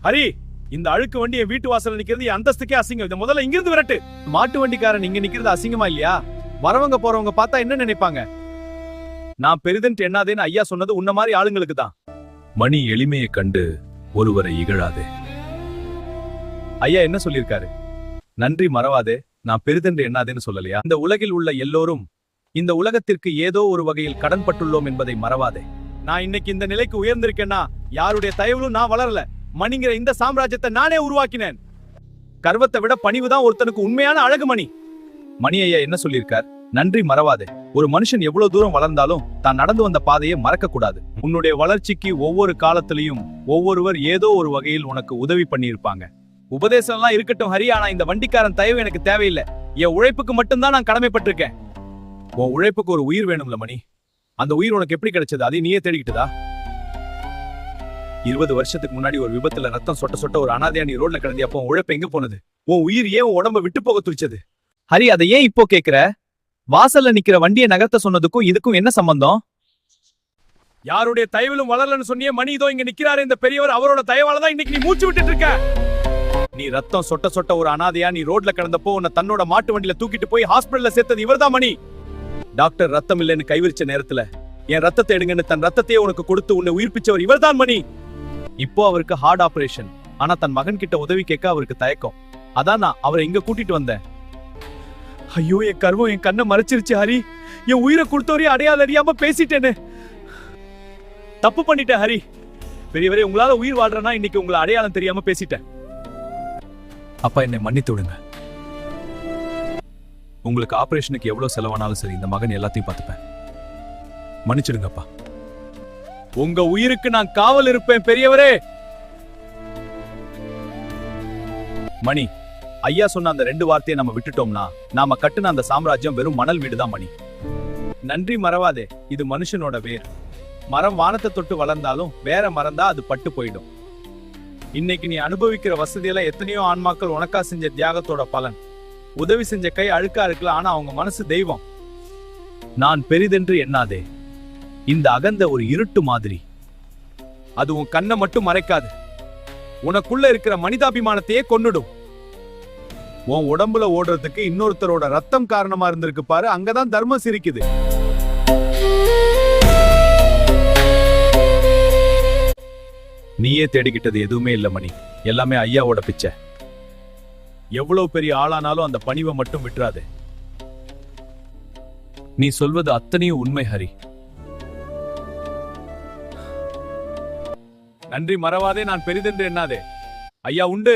ஹரி, இந்த அழுக்கு வண்டி என் வீட்டு வாசல்ல நிக்கிறது என் அந்தஸ்துக்கே அசிங்கம். இதை முதல்ல இங்கிருந்து விரட்டு. மாட்டு வண்டிக்காரன் இங்க நிக்கிறது அசிங்கமா இல்லையா? வரவங்க போறவங்க பார்த்தா என்ன நினைப்பாங்க? நான் பெரிதென்று எண்ணாதேன்னு ஐயா சொன்னது உன்ன மாதிரி ஆளுங்களுக்கு தான். மணி எளிமையை கண்டு ஒருவரை இகழாதே. ஐயா என்ன சொல்லியிருக்காரு? நன்றி மறவாதே, நான் பெரிதென்று எண்ணாதேன்னு சொல்லலையா? இந்த உலகில் உள்ள எல்லோரும் இந்த உலகத்திற்கு ஏதோ ஒரு வகையில் கடன் பட்டுள்ளோம் என்பதை மறவாதே. நான் இன்னைக்கு இந்த நிலைக்கு உயர்ந்திருக்கேன்னா யாருடைய தயவிலும் நான் வளரல. மணிங்கிற இந்த சாம்ராஜ்யத்தை நானே உருவாக்கினேன். கர்வத்தை விட பணிவுதான் ஒருத்தனுக்கு உண்மையான அழகு. மணி ஐயா என்ன சொல்லியிருக்கார்? நன்றி மறவாதே. ஒரு மனுஷன் எவ்வளவு தூரம் வளர்ந்தாலும் தான் நடந்து வந்த பாதையை மறக்க கூடாது. உன்னுடைய வளர்ச்சிக்கு ஒவ்வொரு காலத்திலையும் ஒவ்வொருவர் ஏதோ ஒரு வகையில் உனக்கு உதவி பண்ணியிருப்பாங்க. உபதேசம் எல்லாம் இருக்கட்டும் ஹரி, ஆனா இந்த வண்டிக்காரன் தயவு எனக்கு தேவையில்லை. என் உழைப்புக்கு மட்டும்தான் நான் கடமைப்பட்டிருக்கேன். உன் உழைப்புக்கு ஒரு உயிர் வேணும்ல மணி. அந்த உயிர் உனக்கு எப்படி கிடைச்சது? அதை நீயே தேடிக்கிட்டதா? 20 வருஷத்துக்கு முன்னாடி ஒரு விபத்துல ரத்தம் சொட்ட சொட்ட ஒரு அனாதையா நீ ரோட்ல கிடந்தியா? அப்போ உழைப்பு எங்க போனது? உன் உயிர் ஏன் உடம்ப விட்டு போக துடிச்சது? ஹரி, அதை ஏன் இப்போ கேக்குற? வாசல்ல நிக்கிற வண்டியை நகர்த்த சொன்னதுக்கும் இதுக்கும் என்ன சம்பந்தம்? யாருடைய தயவிலும் வளரலன்னு சொன்னியே மணி, இதோ இங்க நிக்கிறாரு இந்த பெரியவர். அவரோட தயவாலதான் இன்னைக்கு நீ மூச்சு விட்டுட்டு இருக்க. நீ ரத்தம் சொட்ட சொட்ட ஒரு அனாதையா நீ ரோட்ல கிடந்தப்போ உன்னை தன்னோட மாட்டு வண்டியில தூக்கிட்டு போய் ஹாஸ்பிடல்ல சேர்த்தது இவர்தான் மணி. டாக்டர் ரத்தம் இல்லைன்னு கைவிரிச்ச நேரத்துல என் ரத்தத்தை எடுங்கன்னு தன் ரத்தத்தையே உனக்கு கொடுத்து உன்னை உயிர்ப்பிச்சவர் இவர்தான் மணி. இப்போ அவருக்கு ஹார்ட் ஆபரேஷன். ஆனா தன் மகன் கிட்ட உதவி கேட்க அவருக்கு தயக்கம். அதான் நான் அவரை இங்க கூட்டிட்டு வந்தேன். ஐயோ, என் கர்வம் என் கண்ணை மறைச்சிருச்சு ஹரி. என் உயிரை கொடுத்தவரையும் அடையாள அறியாம பேசிட்டேன்னு தப்பு பண்ணிட்டேன் ஹரி. பெரியவரே, உங்களால உயிர் வாழ்றனா இன்னைக்கு உங்களை அடையாளம் தெரியாம பேசிட்டேன். அப்பா, என்னை மன்னித்து விடுங்க. உங்களுக்கு ஆபரேஷனுக்கு எவ்வளவு செலவானாலும் சரி, இந்த மகன் எல்லாத்தையும் பார்த்துப்பேன். மன்னிச்சிடுங்கப்பா. உங்க உயிருக்கு நான் காவல் இருப்பேன் பெரியவரே. மணி ஐயா சொன்ன அந்த 2 வார்த்தையை நம்ம விட்டுட்டோம்னா நாம கட்டுன அந்த சாம்ராஜ்யம் வெறும் மணல் வீடுதான் மணி. நன்றி மறவாதே. இது மனுஷனோட வேர். மரம் வானத்தை தொட்டு வளர்ந்தாலும் வேற மரம்தான் அது பட்டு போயிடும். இன்னைக்கு நீ அனுபவிக்கிற வசதியெல்லாம் எத்தனையோ ஆன்மாக்கள் உனக்கா செஞ்ச தியாகத்தோட பலன். உதவி செஞ்ச கை அழுக்கா இருக்கலாம், ஆனா அவங்க மனசு தெய்வம். நான் பெரிதென்று எண்ணாதே. இந்த அகந்த ஒரு இருட்டு மாதிரி. அது உன் கண்ணை மட்டும் மறைக்காது, உனக்குள்ள இருக்கிற மனிதாபிமானத்தையே கொன்னுடும். உன் உடம்புல ஓடுறதுக்கு இன்னொருத்தரோட ரத்தம் காரணமா இருந்திருக்கு பாரு, அங்கதான் தர்மம் சிரிக்குது. நீயே தேடிக்கிட்டது எதுவுமே இல்ல மணி, எல்லாமே ஐயாவோட பிச்சை. எவ்வளவு பெரிய ஆளானாலும் அந்த பணிவை மட்டும் விட்டுறாதே. நீ சொல்வது அத்தனையும் உண்மை ஹரி. நன்றி மறவாதே, நான் பெரிதென்று எண்ணாதே. ஐயா உண்டு.